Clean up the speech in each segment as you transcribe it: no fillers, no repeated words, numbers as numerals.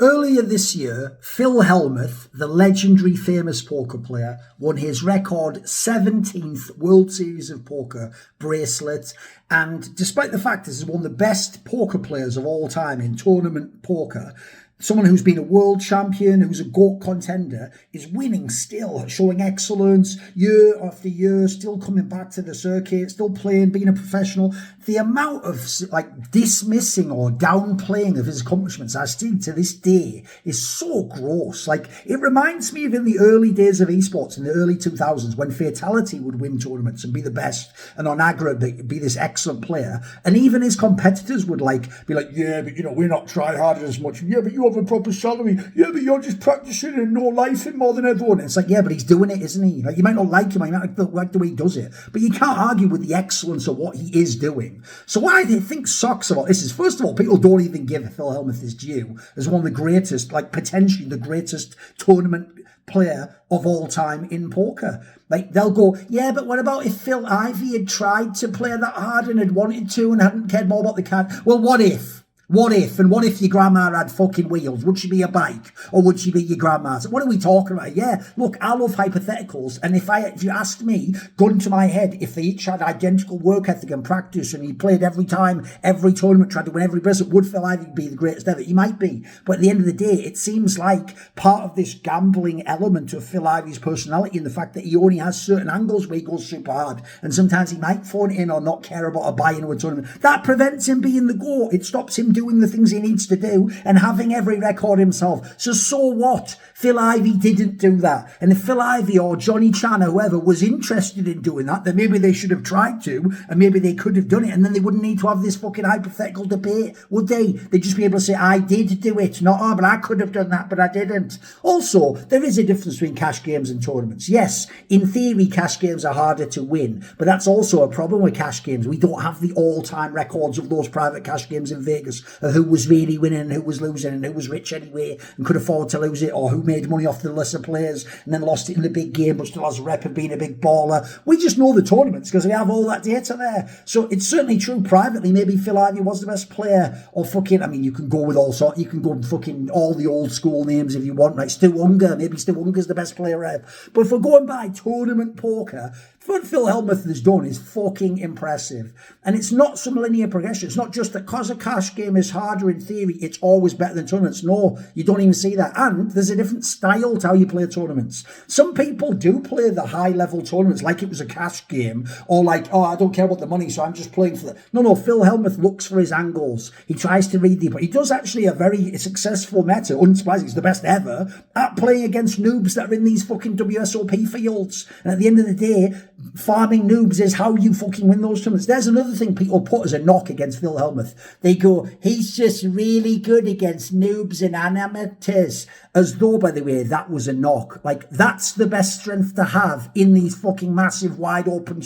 Earlier this year, Phil Hellmuth, the legendary famous poker player, won his record 17th World Series of Poker bracelet. And despite the fact this is one of the best poker players of all time in tournament poker, someone who's been a world champion, who's a GOAT contender, is winning still, showing excellence year after year, still coming back to the circuit, still playing, being a professional. The amount of dismissing or downplaying of his accomplishments I see to this day is so gross. It reminds me of in the early days of esports in the early 2000s when Fatality would win tournaments and be the best, and on Agra be this excellent player, and even his competitors would be like, yeah, but we're not trying harder as much. Yeah, but you have a proper salary. Yeah, but you're just practicing and no lifing more than everyone. It's yeah, but he's doing it, isn't he? You might not like him, you might not like the way he does it, but you can't argue with the excellence of what he is doing. So what I think sucks about this is, first of all, people don't even give Phil Hellmuth his due as one of the greatest, potentially the greatest tournament player of all time in poker. They'll go, yeah, but what about if Phil Ivey had tried to play that hard and had wanted to and hadn't cared more about the card? Well, what if? What if? And what if your grandma had fucking wheels? Would she be a bike? Or would she be your grandma's? What are we talking about? Yeah, look, I love hypotheticals. And if you asked me, gun to my head, if they each had identical work ethic and practice and he played every time, every tournament, tried to win every bracelet, would Phil Ivey be the greatest ever? He might be. But at the end of the day, it seems like part of this gambling element of Phil Ivey's personality and the fact that he only has certain angles where he goes super hard. And sometimes he might phone it in or not care about a buy into a tournament. That prevents him being the GOAT. It stops him doing the things he needs to do and having every record himself. So what? Phil Ivey didn't do that. And if Phil Ivey or Johnny Chan or whoever was interested in doing that, then maybe they should have tried to, and maybe they could have done it, and then they wouldn't need to have this fucking hypothetical debate, would they? They'd just be able to say, I did do it, not, but I could have done that, but I didn't. Also, there is a difference between cash games and tournaments. Yes, in theory, cash games are harder to win, but that's also a problem with cash games. We don't have the all-time records of those private cash games in Vegas of who was really winning and who was losing and who was rich anyway and could afford to lose it, or who made money off the lesser players and then lost it in the big game but still has a rep of being a big baller. We just know the tournaments because we have all that data there. So it's certainly true privately. Maybe Phil Ivey was the best player, or you can go with all sorts. You can go fucking all the old school names if you want, like Stu Unger. Maybe Stu Unger's the best player ever. But if we're going by tournament poker, what Phil Hellmuth has done is fucking impressive. And it's not some linear progression. It's not just that because a cash game is harder in theory, it's always better than tournaments. No, you don't even see that. And there's a different style to how you play tournaments. Some people do play the high-level tournaments like it was a cash game, or I don't care about the money, so I'm just playing for the... No, Phil Hellmuth looks for his angles. He tries to read but he does actually a very successful meta, unsurprisingly, it's the best ever, at playing against noobs that are in these fucking WSOP fields. And at the end of the day, farming noobs is how you fucking win those tournaments. There's another thing people put as a knock against Phil Hellmuth. They go, he's just really good against noobs and amateurs. As though, by the way, that was a knock. That's the best strength to have in these fucking massive, wide open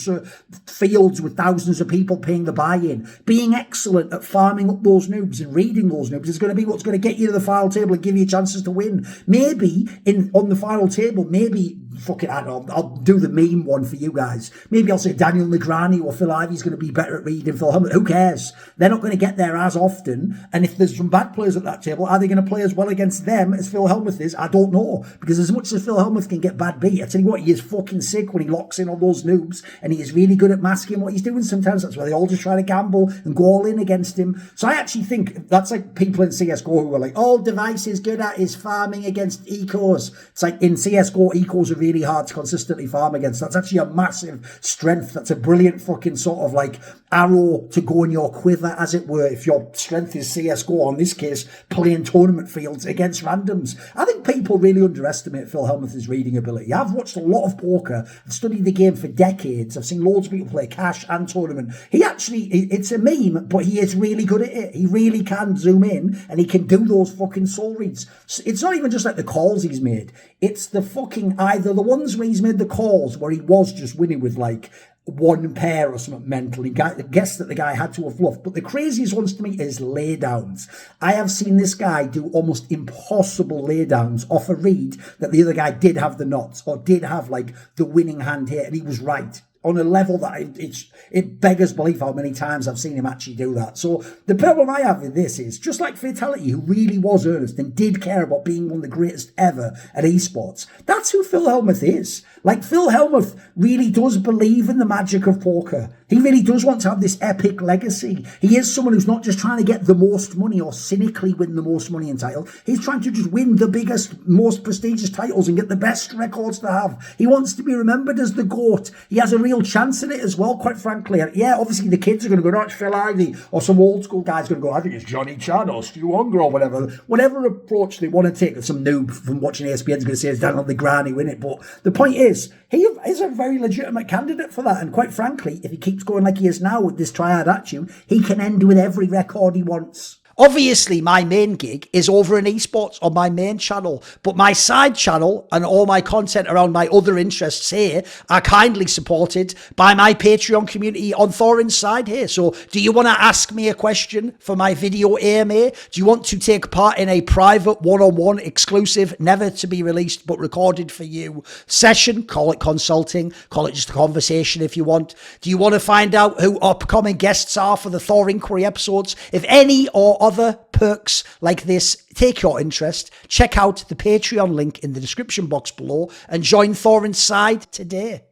fields with thousands of people paying the buy-in. Being excellent at farming up those noobs and reading those noobs is going to be what's going to get you to the final table and give you chances to win. Maybe on the final table, I don't know, I'll do the meme one for you guys. Maybe I'll say Daniel Negreanu or Phil Ivey's going to be better at reading Phil Hellmuth. Who cares? They're not going to get there as often. And if there's some bad players at that table, are they going to play as well against them as Phil Hellmuth is? I don't know. Because as much as Phil Hellmuth can get bad beat, I tell you what, he is fucking sick when he locks in on those noobs, and he is really good at masking what he's doing sometimes. That's why they all just try to gamble and go all in against him. So I actually think that's like people in CSGO who are like, all Device is good at is farming against ecos. It's like in CSGO, ecos are really hard to consistently farm against. That's actually a massive strength. That's a brilliant fucking sort of arrow to go in your quiver, as it were, if your strength is CSGO, or in this case, playing tournament fields against randoms. I think people really underestimate Phil Hellmuth's reading ability. I've watched a lot of poker. I've studied the game for decades. I've seen loads of people play cash and tournament. It's a meme, but he is really good at it. He really can zoom in and he can do those fucking soul reads. It's not even just the calls he's made. It's the fucking, either the ones where he's made the calls where he was just winning with one pair or something mentally. Guess that the guy had to have bluffed. But the craziest ones to me is laydowns. I have seen this guy do almost impossible laydowns off a read that the other guy did have the knots or did have the winning hand here, and he was right. on a level that it beggars belief how many times I've seen him actually do that. So the problem I have with this is, just like Fatality, who really was earnest and did care about being one of the greatest ever at esports, that's who Phil Hellmuth is. Like, Phil Hellmuth really does believe in the magic of poker. He really does want to have this epic legacy. He is someone who's not just trying to get the most money or cynically win the most money in title. He's trying to just win the biggest, most prestigious titles and get the best records to have. He wants to be remembered as the GOAT. He has a real chance in it as well, quite frankly. Yeah, obviously the kids are going to go, no, it's Phil Ivey, or some old school guy's going to go, I think it's Johnny Chan or Stu Unger or whatever. Whatever approach they want to take, some noob from watching ESPN is going to say it's Daniel Negreanu in it. But the point is, he is a very legitimate candidate for that. And quite frankly, if he keeps going like he is now with this triad attitude, he can end with every record he wants. Obviously, my main gig is over in esports on my main channel, but my side channel and all my content around my other interests here are kindly supported by my Patreon community on Thorin's side here. So do you want to ask me a question for my video AMA? Do you want to take part in a private one-on-one exclusive, never to be released but recorded for you session? Call it consulting, call it just a conversation if you want. Do you want to find out who upcoming guests are for the Thor Inquiry episodes? If any or other perks like this take your interest, check out the Patreon link in the description box below and join Thorin's side today.